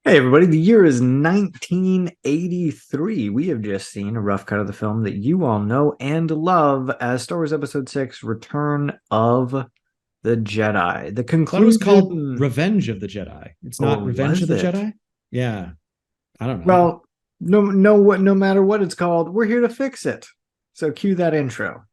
Hey everybody, the year is 1983. We have just seen a rough cut of the film that you all know and love as Star Wars Episode 6, Return of the Jedi. The I thought it was called conclusion, Revenge of the Jedi. It's or not Revenge of was the it? Jedi? Yeah, I don't know. Well, no matter what it's called, we're here to fix it. So cue that intro.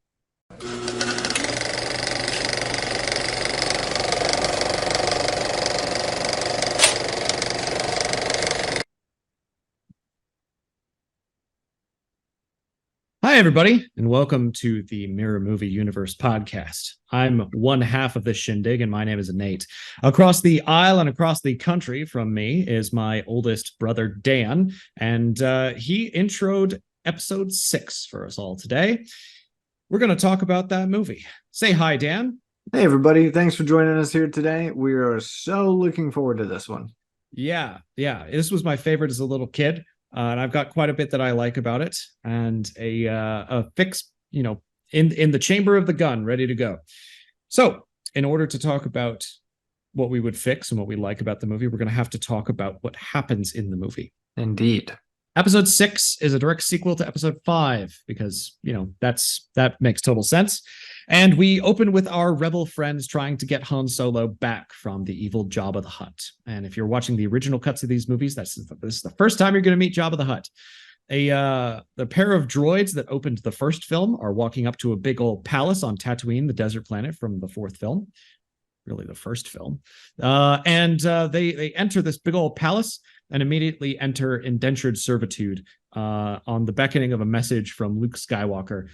Hi, everybody, and welcome to the Mirror Movie Universe podcast. I'm one half of this shindig, and my name is Nate. Across the aisle and across the country from me is my oldest brother, Dan, and he introed episode 6 for us all today. We're going to talk about that movie. Say hi, Dan. Hey everybody, thanks for joining us here today. We are so looking forward to this one. Yeah. This was my favorite as a little kid. And I've got quite a bit that I like about it, and a fix, in the chamber of the gun, ready to go. So, in order to talk about what we would fix and what we like about the movie, we're going to have to talk about what happens in the movie. Indeed. Episode 6 is a direct sequel to episode 5 because, that makes total sense. And we open with our rebel friends trying to get Han Solo back from the evil Jabba the Hutt. And if you're watching the original cuts of these movies, this is the first time you're going to meet Jabba the Hutt. The pair of droids that opened the first film are walking up to a big old palace on Tatooine, the desert planet from the fourth film. Really the first film. They enter this big old palace and immediately enter indentured servitude on the beckoning of a message from Luke Skywalker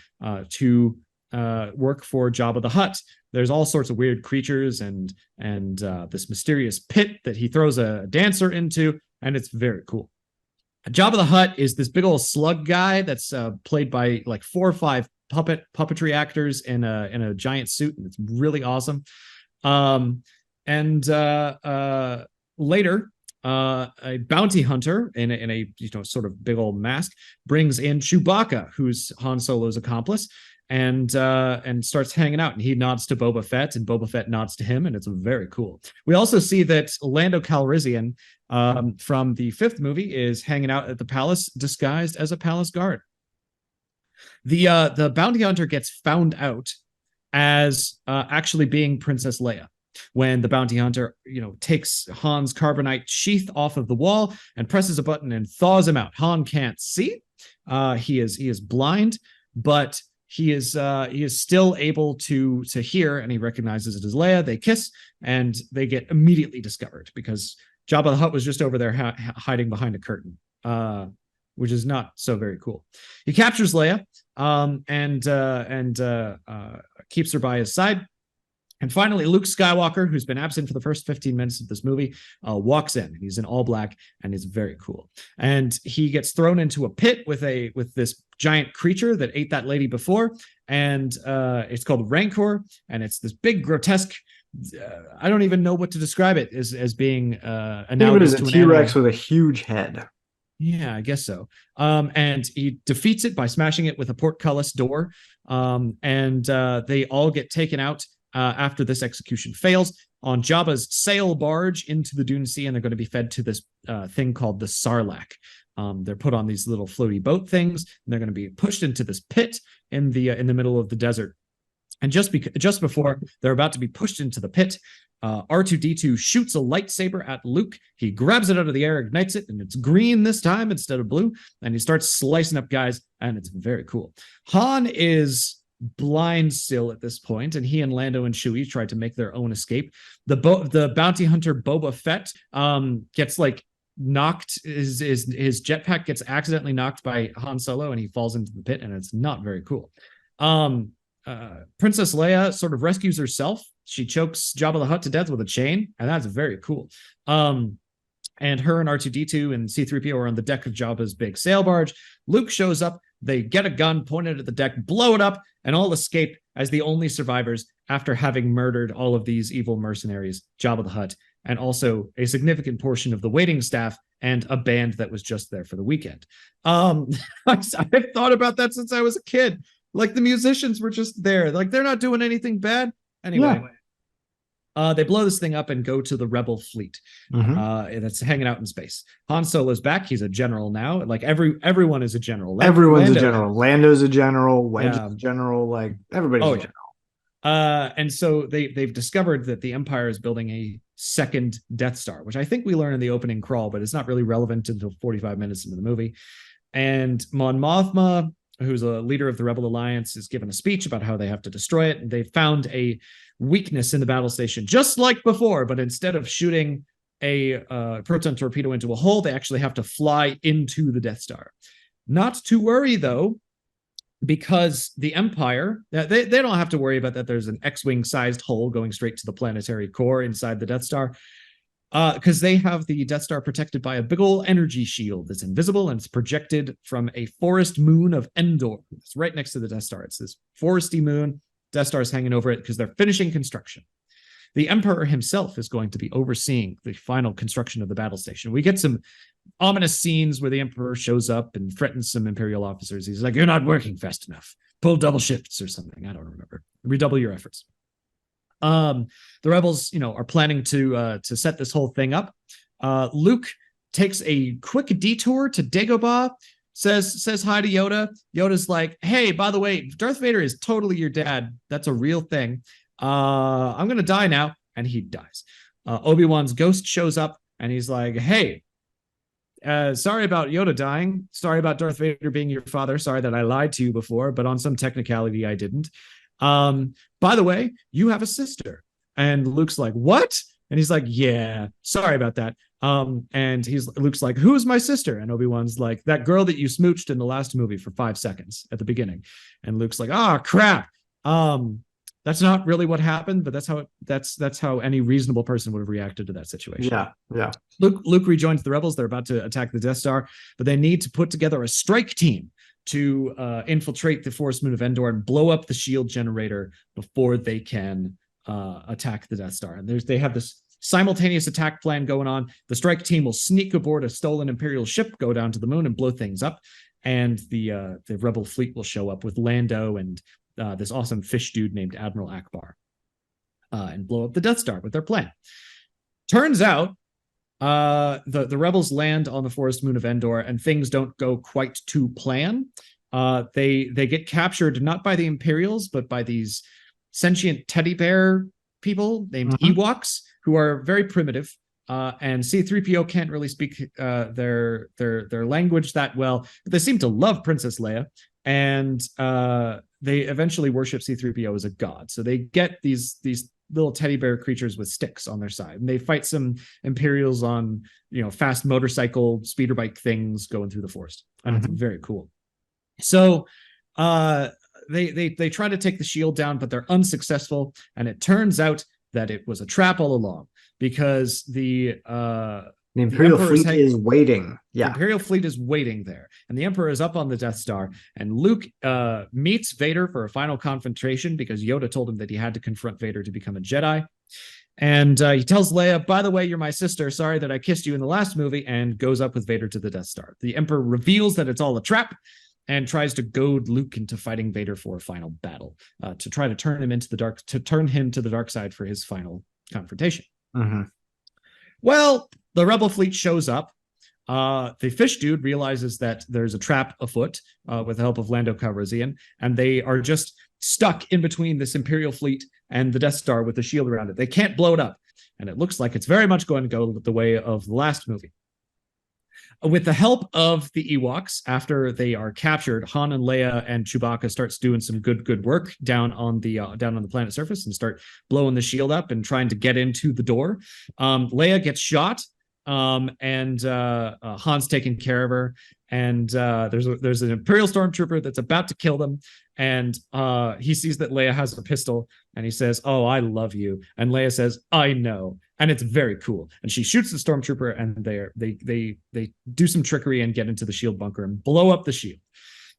to work for Jabba the Hutt. There's all sorts of weird creatures and this mysterious pit that he throws a dancer into, and it's very cool. Jabba the Hutt is this big old slug guy that's played by like 4 or 5 puppetry actors in a giant suit, and it's really awesome. Later, a bounty hunter in a sort of big old mask brings in Chewbacca, who's Han Solo's accomplice, and starts hanging out. And he nods to Boba Fett, and Boba Fett nods to him, and it's very cool. We also see that Lando Calrissian from the 5th movie is hanging out at the palace disguised as a palace guard. The bounty hunter gets found out as actually being Princess Leia when the bounty hunter, takes Han's carbonite sheath off of the wall and presses a button and thaws him out. Han can't see; he is blind, but he is still able to hear, and he recognizes it as Leia. They kiss, and they get immediately discovered because Jabba the Hutt was just over there hiding behind a curtain. Which is not so very cool. He captures Leia and keeps her by his side. And finally, Luke Skywalker, who's been absent for the first 15 minutes of this movie, walks in. He's in all black, and he's very cool. And he gets thrown into a pit with this giant creature that ate that lady before, and it's called Rancor, and it's this big grotesque. I don't even know what to describe it as being analogous to a an T-Rex animal. with a huge head. Yeah, I guess so. And he defeats it by smashing it with a portcullis door. They all get taken out after this execution fails on Jabba's sail barge into the Dune Sea, and they're going to be fed to this thing called the Sarlacc. They're put on these little floaty boat things, and they're going to be pushed into this pit in the middle of the desert. And just before they're about to be pushed into the pit, R2-D2 shoots a lightsaber at Luke. He grabs it out of the air, ignites it, and it's green this time instead of blue. And he starts slicing up guys, and it's very cool. Han is blind still at this point, and he and Lando and Chewie try to make their own escape. The bounty hunter Boba Fett gets knocked. His jetpack gets accidentally knocked by Han Solo, and he falls into the pit, and it's not very cool. Princess Leia sort of rescues herself. She chokes Jabba the Hutt to death with a chain, and that's very cool. And her and R2-D2 and C-3PO are on the deck of Jabba's big sail barge. Luke shows up. They get a gun pointed at the deck, blow it up, and all escape as the only survivors after having murdered all of these evil mercenaries, Jabba the Hutt, and also a significant portion of the waiting staff and a band that was just there for the weekend. I've thought about that since I was a kid. Like, the musicians were just there. Like, they're not doing anything bad. Anyway. They blow this thing up and go to the rebel fleet that's hanging out in space. Han Solo's back. He's a general now. Like everyone is a general. Everyone's a general. Lando's a general. Wedge is a general. Like everybody's a general. And so they've discovered that the Empire is building a second Death Star, which I think we learn in the opening crawl, but it's not really relevant until 45 minutes into the movie. And Mon Mothma, who's a leader of the Rebel Alliance, is given a speech about how they have to destroy it. And they found a weakness in the battle station, just like before, but instead of shooting a proton torpedo into a hole, they actually have to fly into the Death Star. Not to worry, though, because the Empire, they don't have to worry about that there's an X-Wing sized hole going straight to the planetary core inside the Death Star, because they have the Death Star protected by a big ol' energy shield that's invisible, and it's projected from a forest moon of Endor. It's right next to the Death Star. It's this foresty moon. Death Star is hanging over it because they're finishing construction. The Emperor himself is going to be overseeing the final construction of the battle station. We get some ominous scenes where the Emperor shows up and threatens some Imperial officers. He's like, "You're not working fast enough. Pull double shifts or something." I don't remember. Redouble your efforts. The rebels, are planning to set this whole thing up. Luke takes a quick detour to Dagobah, says hi to Yoda. Yoda's like, "Hey, by the way, Darth Vader is totally your dad. That's a real thing. I'm gonna die now," and he dies. Obi-Wan's ghost shows up and he's like, "Hey, sorry about Yoda dying. Sorry about Darth Vader being your father. Sorry that I lied to you before, but on some technicality I didn't. By the way, you have a sister." And Luke's like, "What?" And he's like, "Yeah, sorry about that." And Luke's like, "Who's my sister?" And Obi-Wan's like, "That girl that you smooched in the last movie for 5 seconds at the beginning." And Luke's like, "Ah, crap. That's not really what happened, but that's how any reasonable person would have reacted to that situation." Yeah. Luke rejoins the rebels. They're about to attack the Death Star, but they need to put together a strike team to infiltrate the forest moon of Endor and blow up the shield generator before they can attack the Death Star. And they have this simultaneous attack plan going on. The strike team will sneak aboard a stolen Imperial ship, go down to the moon, and blow things up. And the rebel fleet will show up with Lando and this awesome fish dude named Admiral Akbar, and blow up the Death Star with their plan. Turns out the rebels land on the forest moon of Endor, and things don't go quite to plan. They get captured not by the Imperials, but by these sentient teddy bear people named Ewoks, who are very primitive. And C-3PO can't really speak their language that well, but they seem to love Princess Leia, and they eventually worship C-3PO as a god. So they get these little teddy bear creatures with sticks on their side, and they fight some Imperials on fast motorcycle speeder bike things going through the forest, and it's very cool. So they try to take the shield down, but they're unsuccessful, and it turns out that it was a trap all along, because the Imperial fleet is waiting. The Imperial fleet is waiting there, and the Emperor is up on the Death Star, and Luke meets Vader for a final confrontation because Yoda told him that he had to confront Vader to become a Jedi. And he tells Leia, "By the way, you're my sister. Sorry that I kissed you in the last movie," and goes up with Vader to the Death Star. The Emperor reveals that it's all a trap and tries to goad Luke into fighting Vader for a final battle, to try to turn him to the dark side for his final confrontation. Well, the rebel fleet shows up. The fish dude realizes that there's a trap afoot, with the help of Lando Calrissian, and they are just stuck in between this Imperial fleet and the Death Star with the shield around it. They can't blow it up, and it looks like it's very much going to go the way of the last movie. With the help of the Ewoks, after they are captured, Han and Leia and Chewbacca starts doing some good work down on the planet surface and start blowing the shield up and trying to get into the door. Leia gets shot, and Han's taking care of her. And there's an Imperial stormtrooper that's about to kill them, and he sees that Leia has a pistol, and he says, "Oh, I love you." And Leia says, "I know." And it's very cool. And she shoots the stormtrooper, and they do some trickery and get into the shield bunker and blow up the shield.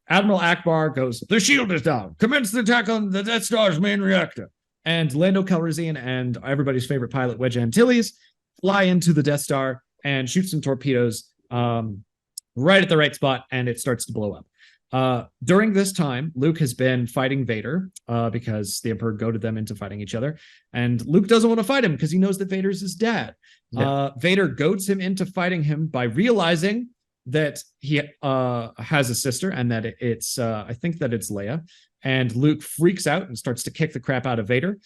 Admiral Akbar goes, "The shield is down. Commence the attack on the Death Star's main reactor." And Lando Calrissian and everybody's favorite pilot, Wedge Antilles, fly into the Death Star and shoot some torpedoes right at the right spot, and it starts to blow up. During this time, Luke has been fighting Vader because the Emperor goaded them into fighting each other. And Luke doesn't want to fight him because he knows that Vader's his dad. Yeah. Vader goads him into fighting him by realizing that he has a sister and that I think that it's Leia. And Luke freaks out and starts to kick the crap out of Vader.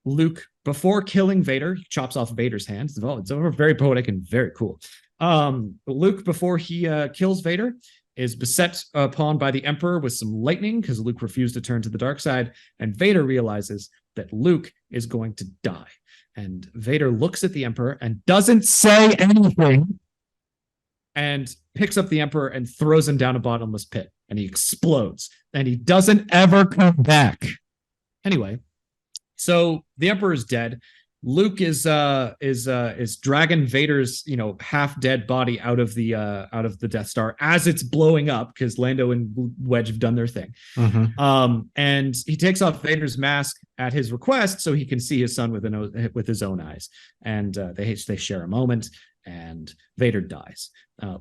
Luke, before killing Vader, he chops off Vader's hands. It's very poetic and very cool. Luke, before he kills Vader, is beset upon by the Emperor with some lightning because Luke refused to turn to the dark side. And Vader realizes that Luke is going to die. And Vader looks at the Emperor and doesn't say anything and picks up the Emperor and throws him down a bottomless pit. And he explodes. And he doesn't ever come back. Anyway, so the Emperor is dead. Luke is dragging Vader's half dead body out of the Death Star as it's blowing up because Lando and Wedge have done their thing. Mm-hmm. And he takes off Vader's mask at his request so he can see his son with his own eyes. And they share a moment, and Vader dies.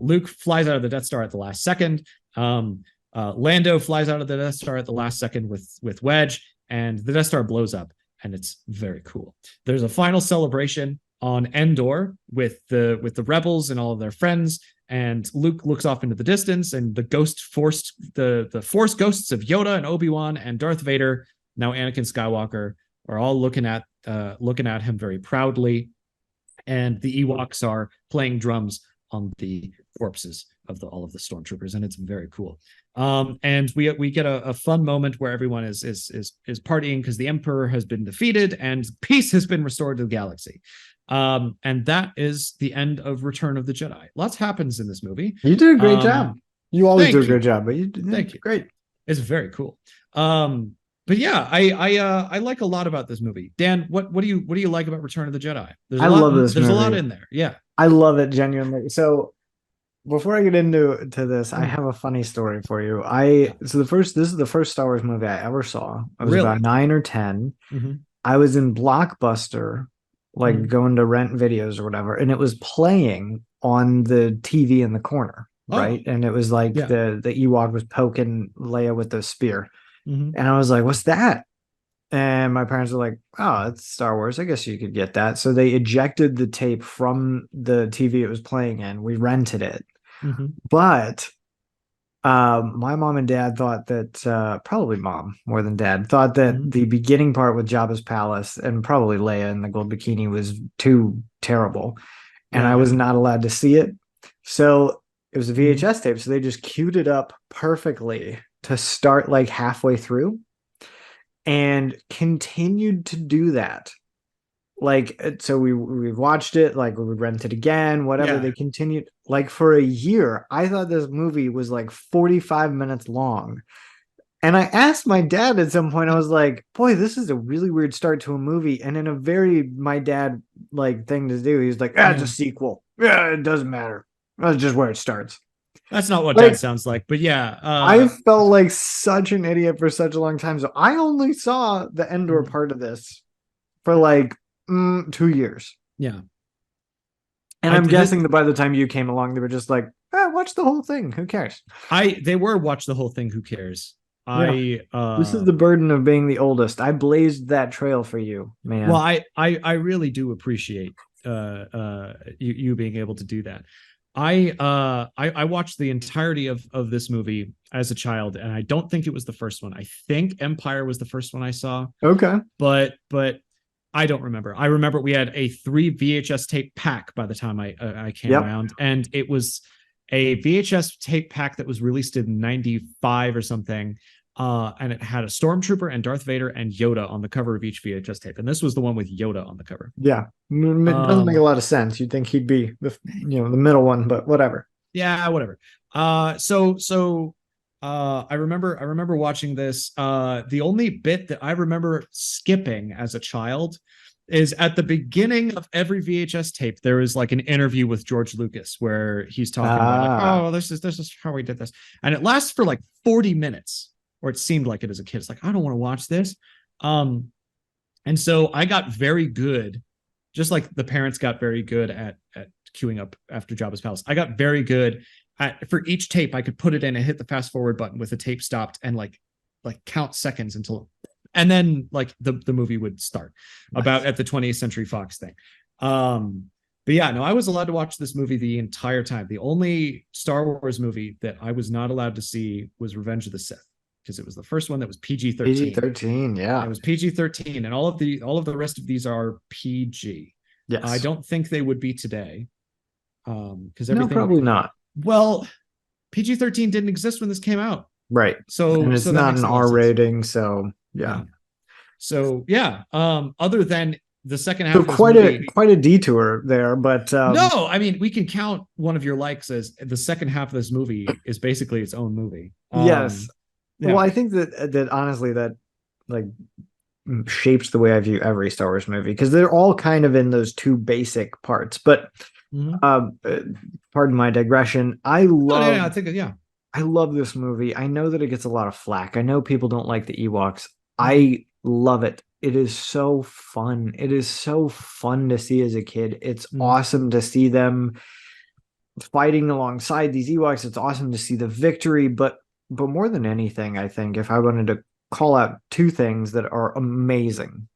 Luke flies out of the Death Star at the last second. Lando flies out of the Death Star at the last second with Wedge, and the Death Star blows up. And it's very cool. There's a final celebration on Endor with the rebels and all of their friends. And Luke looks off into the distance, and the force ghosts of Yoda and Obi-Wan and Darth Vader, now Anakin Skywalker, are all looking at him very proudly. And the Ewoks are playing drums on the corpses of all of the stormtroopers, and it's very cool. And we get a fun moment where everyone is partying because the Emperor has been defeated and peace has been restored to the galaxy. And that is the end of Return of the Jedi. Lots happens in this movie. You did a great job. You always do a great job, but thank you. Great. It's very cool. But yeah, I like a lot about this movie. Dan, what do you like about Return of the Jedi? I love this movie. There's a lot in there. Yeah. I love it genuinely. So before I get into this, I have a funny story for you. This is the first Star Wars movie I ever saw. I was about 9 or 10. Mm-hmm. I was in Blockbuster, going to rent videos or whatever, and it was playing on the TV in the corner, right? And it was the Ewok was poking Leia with the spear. Mm-hmm. And I was like, "What's that?" And my parents were like, "Oh, it's Star Wars. I guess you could get that." So they ejected the tape from the TV it was playing in. We rented it. Mm-hmm. But my mom and dad thought that, probably mom more than dad, thought that the beginning part with Jabba's palace and probably Leia in the gold bikini was too terrible. And I was not allowed to see it. So it was a VHS tape. So they just queued it up perfectly to start halfway through and continued to do that. So we watched it, we would rent it again, whatever. They continued for a year. I thought this movie was 45 minutes long. And I asked my dad at some point, I was like, boy, this is a really weird start to a movie. And in a very my dad thing to do, he's like, it's a sequel. Yeah, it doesn't matter. That's just where it starts. That's not what dad sounds like, but yeah. I felt like such an idiot for such a long time. So I only saw the Endor part of this for 2 years. Yeah. And I'm guessing that by the time you came along, they were just watch the whole thing. Who cares? They were watch the whole thing. Who cares? This is the burden of being the oldest. I blazed that trail for you, man. Well, I really do appreciate you being able to do that. I watched the entirety of this movie as a child, and I don't think it was the first one. I think Empire was the first one I saw. Okay. But I don't remember. I remember we had a 3 VHS tape pack by the time I came around, and it was a VHS tape pack that was released in 95 or something. And it had a stormtrooper and Darth Vader and Yoda on the cover of each VHS tape. And this was the one with Yoda on the cover. Yeah. It doesn't make a lot of sense. You'd think he'd be the middle one, but whatever. Yeah, whatever. I remember watching this. The only bit that I remember skipping as a child is at the beginning of every VHS tape, there is an interview with George Lucas where he's talking about this is how we did this. And it lasts for 40 minutes, or it seemed like it as a kid. It's I don't want to watch this. And so I got very good, just like the parents got very good at queuing up after Jabba's palace. I got very good for each tape, I could put it in and hit the fast forward button with the tape stopped and like count seconds until, and then like the movie would start about at the 20th Century Fox thing. But yeah, no, I was allowed to watch this movie the entire time. The only Star Wars movie that I was not allowed to see was Revenge of the Sith, because it was the first one that was PG-13. PG-13, yeah. It was PG-13, and all of the rest of these are PG. Yes. I don't think they would be today. Because everything, no, probably not. Well, PG-13 didn't exist when this came out. Right. So and it's not an R rating, so yeah. So yeah. Other than the second half, so quite a detour there, but no, I mean, we can count one of your likes as the second half of this movie is basically its own movie. Yes. Yeah. Well, I think that honestly that like shapes the way I view every Star Wars movie, because they're all kind of in those two basic parts. But pardon my digression. I love this movie. I know that it gets a lot of flack. I know people don't like the Ewoks. I love it. It is so fun. It is so fun to see as a kid. It's awesome to see them fighting alongside these Ewoks. It's awesome to see the victory. But more than anything, I think if I wanted to call out two things that are amazing,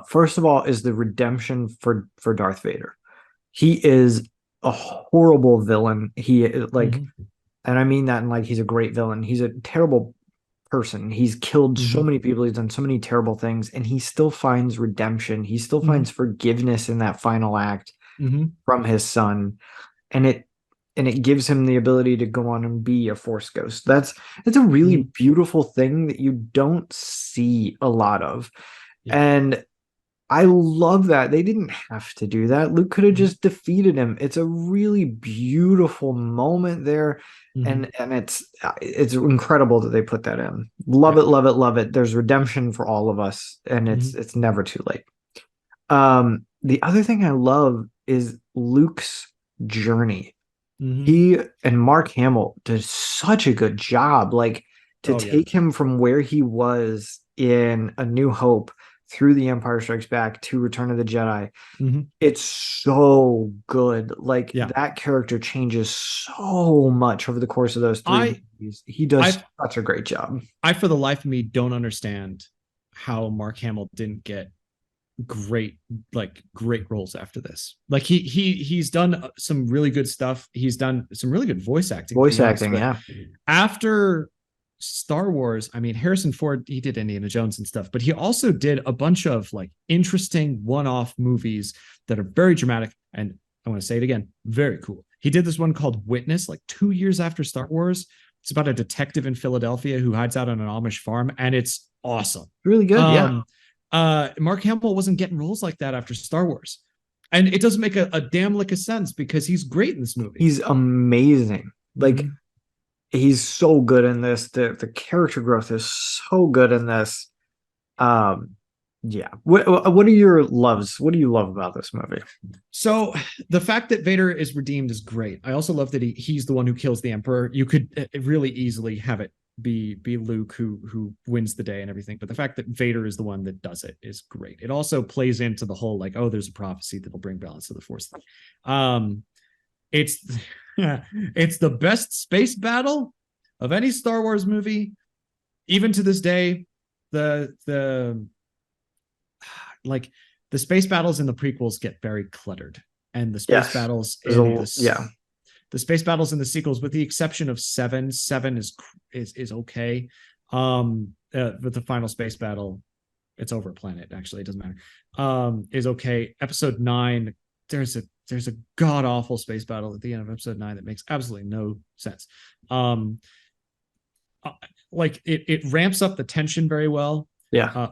first of all is the redemption for Darth Vader. He is a horrible villain. He like, and I mean that in like he's a great villain. He's a terrible person. He's killed so many people. He's done so many terrible things, and he still finds redemption. He still finds forgiveness in that final act from his son, and it gives him the ability to go on and be a Force ghost. It's a really beautiful thing that you don't see a lot of, and I love that. They didn't have to do that. Luke could have just defeated him. It's a really beautiful moment there. And it's incredible that they put that in. Love it, love it, love it. There's redemption for all of us, and it's never too late. The other thing I love is Luke's journey. He and Mark Hamill did such a good job, like to take him from where he was in A New Hope through The Empire Strikes Back to Return of the Jedi. It's so good. Like that character changes so much over the course of those three movies. He does such a great job. I, for the life of me, don't understand how Mark Hamill didn't get great roles after this. Like he's done some really good stuff. He's done some really good voice acting. After Star Wars, I mean, Harrison Ford, he did Indiana Jones and stuff, but he also did a bunch of like interesting one-off movies that are very dramatic, and I want to say it again, very cool. He did this one called Witness like 2 years after Star Wars. It's about a detective in Philadelphia who hides out on an Amish farm, and it's awesome. Really good. Mark Hamill wasn't getting roles like that after Star Wars, and it doesn't make a damn lick of sense because he's great in this movie. He's amazing. Like he's so good in this. The character growth is so good in this. What are your loves? What do you love about this movie? So the fact that Vader is redeemed is great. I also love that he's the one who kills the Emperor. You could really easily have it be Luke who wins the day and everything, but the fact that Vader is the one that does it is great. It also plays into the whole like, oh, there's a prophecy that'll bring balance to the Force thing. It's the best space battle of any Star Wars movie, even to this day. The space battles in the prequels get very cluttered, and the space battles the space battles in the sequels, with the exception of 7 is okay. With the final space battle, it's over a planet. Actually, it doesn't matter. Is okay. Episode 9, there's a god awful space battle at the end of episode 9 that makes absolutely no sense. Like it ramps up the tension very well.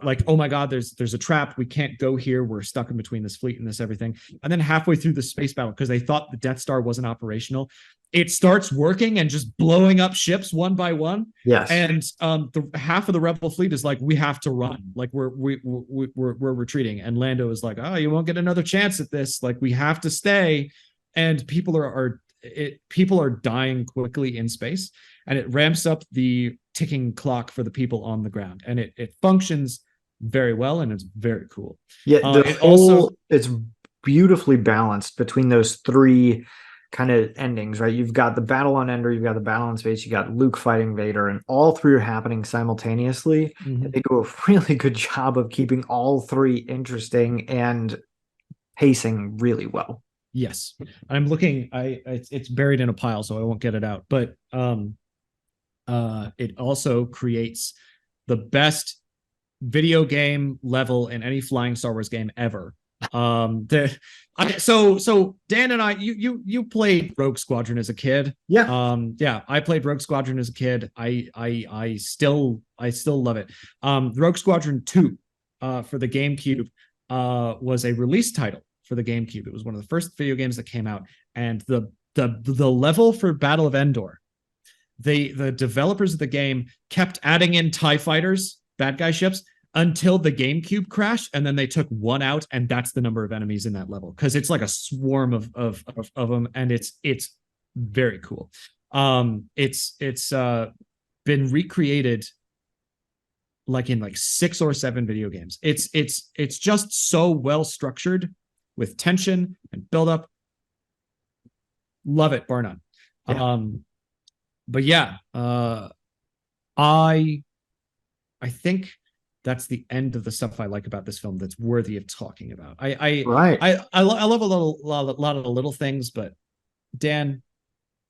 Like, oh my god, there's a trap, we can't go here, we're stuck in between this fleet and this everything. And then halfway through the space battle, because they thought the Death Star wasn't operational, it starts working and just blowing up ships one by one. And the half of the rebel fleet is like, we have to run, like we're retreating, and Lando is like, oh, you won't get another chance at this, like we have to stay. And people are dying quickly in space, and it ramps up the ticking clock for the people on the ground, and it functions very well, and it's very cool. It's beautifully balanced between those three kind of endings, right? You've got the battle on Endor, you've got the battle in space, you got Luke fighting Vader, and all three are happening simultaneously. Mm-hmm. And they do a really good job of keeping all three interesting and pacing really well. Yes, I'm looking. It's buried in a pile, so I won't get it out. But it also creates the best video game level in any flying Star Wars game ever. So Dan and I, you played Rogue Squadron as a kid. Yeah. Yeah, I played Rogue Squadron as a kid. I still love it. Rogue Squadron 2 for the GameCube was a release title for the GameCube. It was one of the first video games that came out, and the level for Battle of Endor, the developers of the game kept adding in TIE fighters, bad guy ships, until the GameCube crashed, and then they took one out, and that's the number of enemies in that level, because it's like a swarm of them, and it's very cool. It's been recreated like in like 6 or 7 video games. It's just so well structured with tension and build up. Love it, bar none. Yeah. But yeah, I think that's the end of the stuff I like about this film that's worthy of talking about. I love a lot of the little things, but Dan,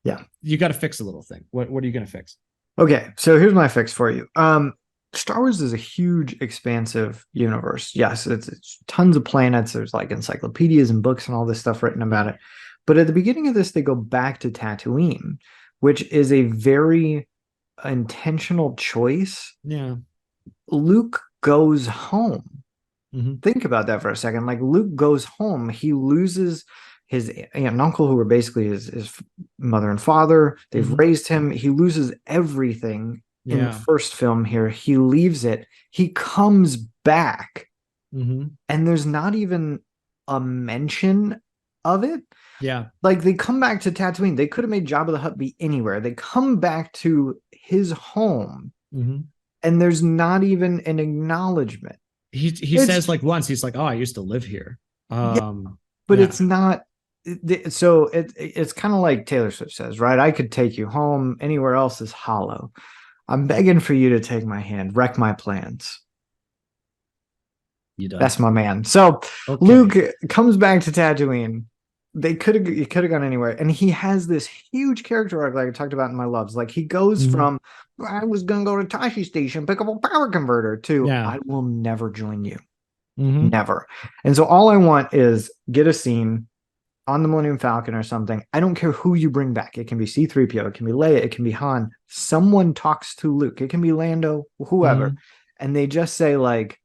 yeah, you got to fix a little thing. What are you going to fix? Okay, so here's my fix for you. Star Wars is a huge, expansive universe. Yes, it's tons of planets. There's like encyclopedias and books and all this stuff written about it. But at the beginning of this, they go back to Tatooine, which is a very intentional choice. Yeah. Luke goes home. Mm-hmm. Think about that for a second. Like, Luke goes home. He loses his aunt and uncle, who were basically his mother and father. They've raised him. He loses everything in the first film here. He leaves it. He comes back. And there's not even a mention of it. Yeah. Like, they come back to Tatooine. They could have made Jabba the Hutt be anywhere. They come back to his home. And there's not even an acknowledgement. He says like once, he's like, "Oh, I used to live here." But it's not. So it's kind of like Taylor Swift says, right? I could take you home. Anywhere else is hollow. I'm begging for you to take my hand, wreck my plans. That's my man. So Luke comes back to Tatooine. It could have gone anywhere, and he has this huge character arc, like I talked about in my loves. Like, he goes from I was gonna go to Tashi Station, pick up a power converter, to I will never join you, never. And so all I want is get a scene on the Millennium Falcon or something. I don't care who you bring back. It can be C-3PO, it can be Leia, it can be Han. Someone talks to Luke. It can be Lando, whoever, and they just say like,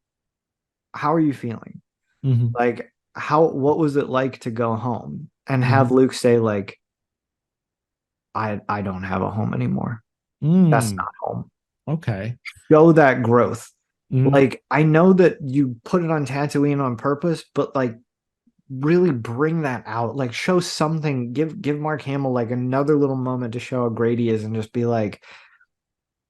"How are you feeling?" Like, what was it like to go home? And have Luke say like, I don't have a home anymore. That's not home. Okay. Show that growth. Like, I know that you put it on Tatooine on purpose, but like, really bring that out. Like, show something. Give Mark Hamill like another little moment to show how great he is, and just be like,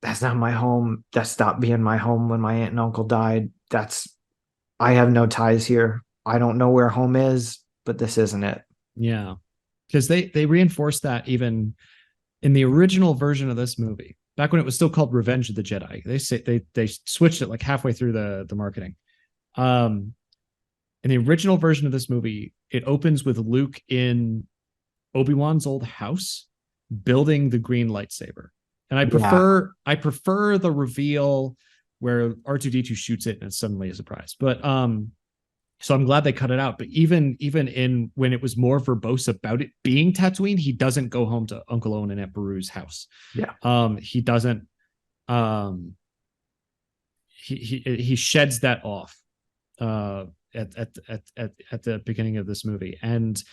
that's not my home. That stopped being my home when my aunt and uncle died. I have no ties here. I don't know where home is, but this isn't it. Yeah. Because they reinforced that even in the original version of this movie, back when it was still called Revenge of the Jedi. They switched it like halfway through the marketing. In the original version of this movie, it opens with Luke in Obi-Wan's old house building the green lightsaber. And I prefer the reveal where R2-D2 shoots it and it's suddenly a surprise. But so I'm glad they cut it out. But even in when it was more verbose about it being Tatooine, he doesn't go home to Uncle Owen and Aunt Beru's house. He doesn't. He sheds that off at the beginning of this movie. And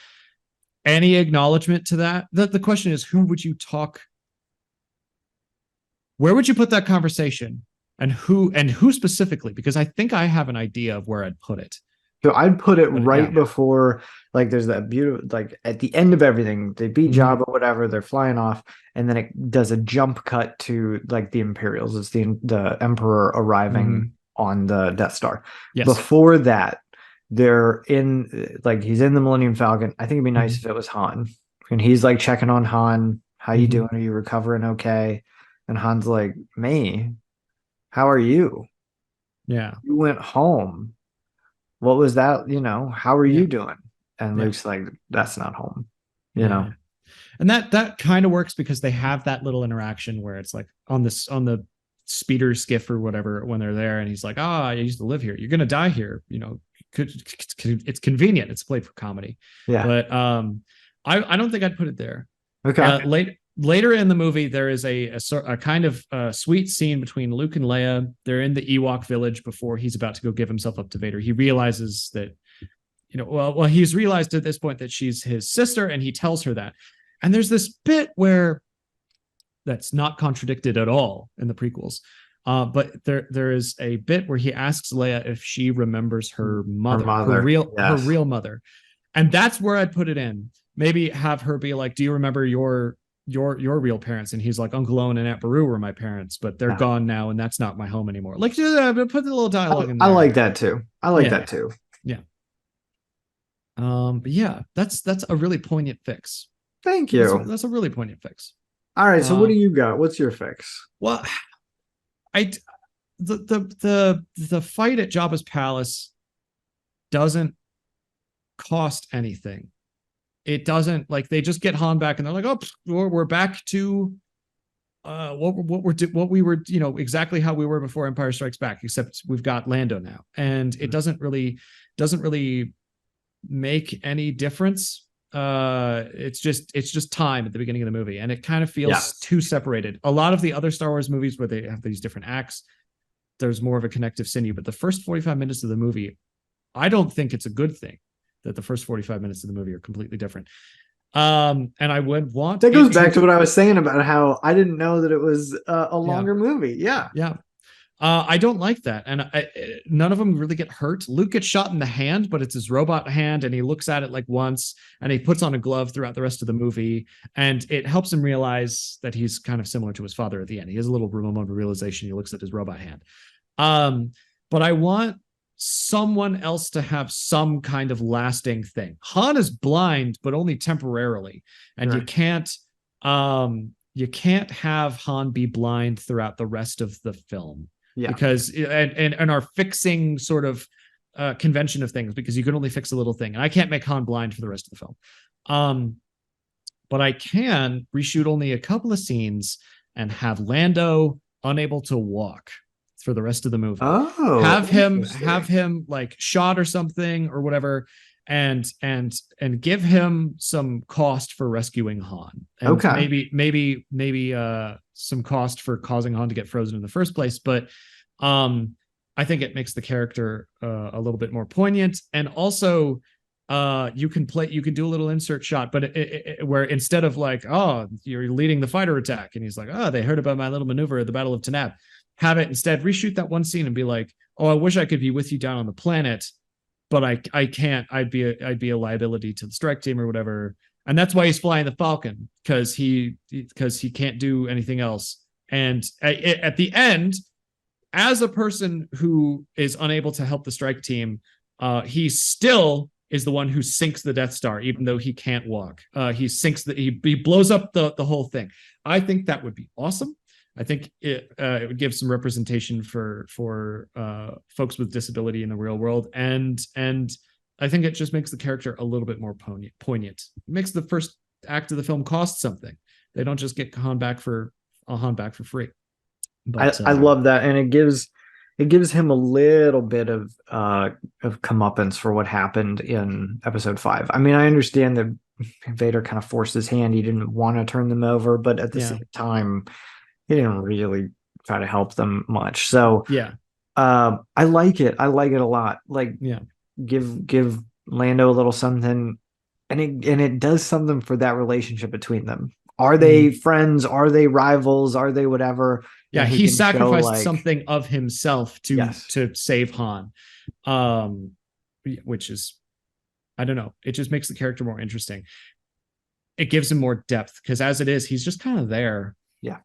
any acknowledgement to that, the question is, who would you talk? Where would you put that conversation, and who specifically? Because I think I have an idea of where I'd put it. So I'd put it before, like, there's that beautiful, like, at the end of everything, they beat Jabba, whatever, they're flying off, and then it does a jump cut to like the Imperials. It's the Emperor arriving on the Death Star. Yes. Before that, they're in, like, he's in the Millennium Falcon. I think it'd be nice if it was Han. and he's like checking on Han. How you Mhm. doing? Are you recovering okay? And Han's like, me? How are you? Yeah. You went home. What was that? How are Yeah. you doing? And Yeah. Luke's like, that's not home. You Yeah. know? And that kind of works because they have that little interaction where it's like on the speeder skiff or whatever when they're there, and he's like, "Ah, I used to live here. You're gonna die here. It's convenient. It's played for comedy." Yeah. But I don't think I'd put it there. Okay. Later in the movie, there is a kind of sweet scene between Luke and Leia. They're in the Ewok village before he's about to go give himself up to Vader. He realizes that, he's realized at this point that she's his sister, and he tells her that. And there's this bit where that's not contradicted at all in the prequels. But there is a bit where he asks Leia if she remembers her mother, her Yes. real mother, and that's where I'd put it in. Maybe have her be like, "Do you remember your real parents?" And he's like, "Uncle Owen and Aunt Beru were my parents, but they're Yeah. gone now, and that's not my home anymore." Like, just put the little dialogue in I there. like that too. I like Yeah, that too. yeah. But yeah, that's a really poignant fix. Thank you. That's a really poignant fix. All right. So what Uh, do you got? What's your fix? well, I the fight at Jabba's palace doesn't cost anything. It doesn't, like, they just get Han back and they're like, "Oh, we're back to what we were, exactly how we were before Empire Strikes Back, except we've got Lando now." And it doesn't really make any difference. It's just time at the beginning of the movie, and it kind of feels Yes. too separated. A lot of the other Star Wars movies where they have these different acts, there's more of a connective sinew, but the first 45 minutes of the movie, I don't think it's a good thing that the first 45 minutes of the movie are completely different. And I would want That goes it back to, to what I was saying about how I didn't know that it was a yeah, longer movie. Yeah. yeah. I don't like that, and none of them really get hurt. Luke gets shot in the hand, but it's his robot hand, and he looks at it like once, and he puts on a glove throughout the rest of the movie, and it helps him realize that he's kind of similar to his father at the end. He has a little moment of realization. He looks at his robot hand. But I want someone else to have some kind of lasting thing. Han is blind, but only temporarily, and Right. you can't have Han be blind throughout the rest of the film, Yeah. because and our fixing sort of convention of things, because you can only fix a little thing, and I can't make Han blind for the rest of the film. But I can reshoot only a couple of scenes and have Lando unable to walk for the rest of the movie. Oh, Have him like shot or something or whatever, and give him some cost for rescuing Han, and Okay. maybe some cost for causing Han to get frozen in the first place. But I think it makes the character a little bit more poignant, and also you can do a little insert shot, but where instead of like, "Oh, you're leading the fighter attack," and he's like, "Oh, they heard about my little maneuver at the Battle of Tanab," have it instead reshoot that one scene and be like, "Oh, I wish I could be with you down on the planet, but I can't. I'd be a liability to the strike team or whatever." And that's why he's flying the Falcon, because he can't do anything else. And at the end, as a person who is unable to help the strike team, he still is the one who sinks the Death Star, even though he can't walk. He blows up the whole thing. I think that would be awesome. I think it would give some representation for folks with disability in the real world, and I think it just makes the character a little bit more poignant. It makes the first act of the film cost something. They don't just get Han back for free. But I love that, and it gives him a little bit of comeuppance for what happened in Episode 5. I mean, I understand that Vader kind of forced his hand; he didn't want to turn them over, but at the yeah, same time, he didn't really try to help them much. So yeah, I like it. I like it a lot. Like, yeah. give Lando a little something, and it does something for that relationship between them. Are they Mhm. friends? Are they rivals? Are they whatever? Yeah, And he he can show sacrificed like, something of himself to yes, save Han, um, which is, I don't know. It just makes the character more interesting. It gives him more depth, because as it is, he's just kind of there. yeah,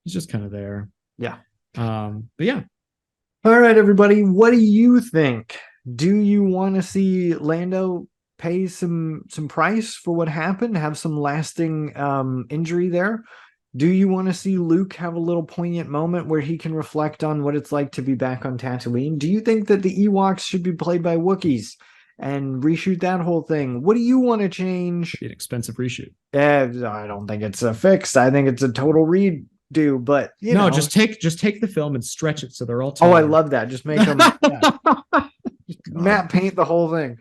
He's just kind of there. yeah. But yeah, All right, everybody, what do you think? Do you want to see Lando pay some price for what happened, have some lasting injury there? Do you want to see Luke have a little poignant moment where he can reflect on what it's like to be back on Tatooine? Do you think that the Ewoks should be played by Wookiees and reshoot that whole thing? What do you want to change? Be an expensive reshoot. I don't think it's a fix. I think it's a total redo. But you know, just take the film and stretch it so they're all. Oh, I love that. Just make them matte paint the whole thing.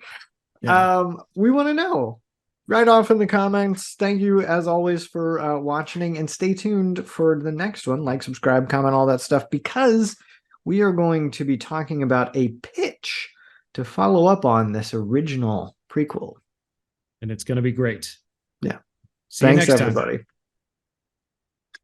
Yeah. We want to know. Right off in the comments. Thank you as always for watching, and stay tuned for the next one. Like, subscribe, comment, all that stuff, because we are going to be talking about a pitch to follow up on this original prequel. And it's going to be great. Yeah. See you Thanks, next everybody. time.